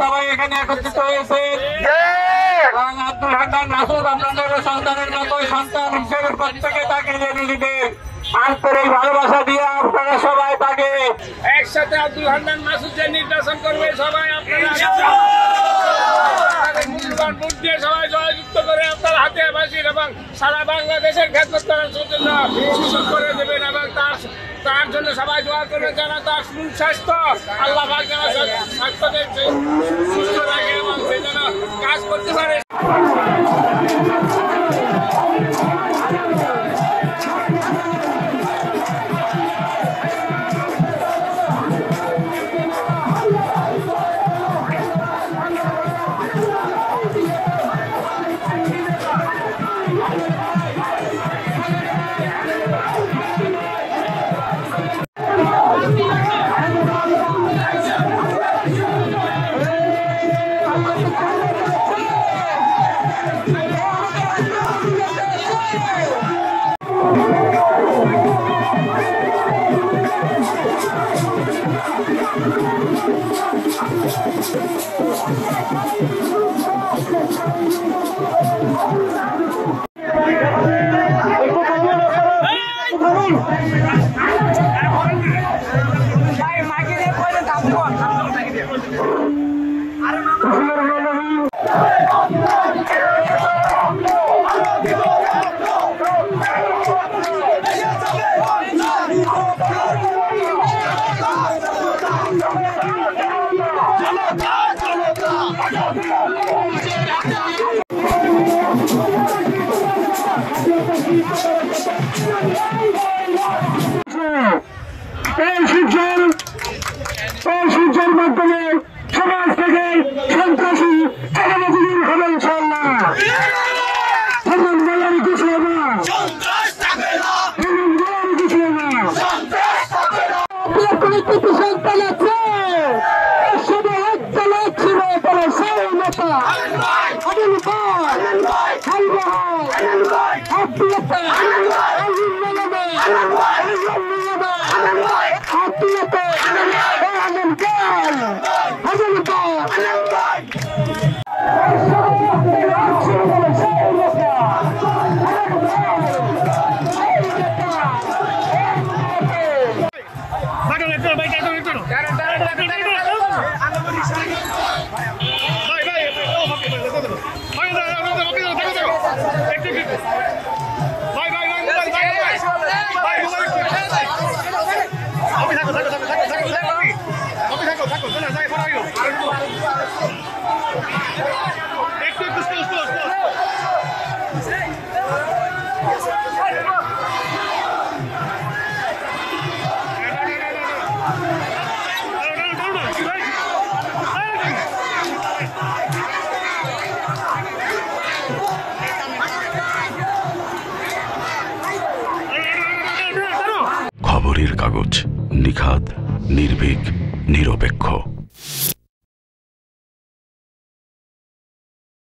সবাই এখানে একত্রিত হয়েছে। আব্দুল হান্নান মাসুদ আপনাদের সন্তানের মতো সন্তান হিসেবে প্রত্যেকে তাকে জেনে দিবেন। আন্তরিক ভালোবাসা দিয়ে আপনারা সবাই তাকে একসাথে আব্দুল হান্নান মাসুদকে নির্বাচন করবে। সবাই আপনারা মূল্যবান ভোট দিয়ে সবাই জয়যুক্ত করে আপনার হাতে বাসির এবং সারা বাংলাদেশের খেদমত করার জন্য সুযোগ করে দেবেন এবং তার জন্য সবাই দোয়া করবেন যেন তার সুস্বাস্থ্য আল্লাহ পাক যেন স্বাস্থ্যকে সুস্থ রাখে এবং সে যেন কাজ করতে পারে। সূর্যের মাধ্যমে সমাজ থেকে সন্ত্রাসী হবে ইনশাল্লাহ। কিছু হবে না, কিছু হবে না। সন্তান আছে সবাই চালাচ্ছিল তারা সেই নেতা আবুল খবরের কাগজ, নিখাদ, নির্ভীক, নিরপেক্ষ।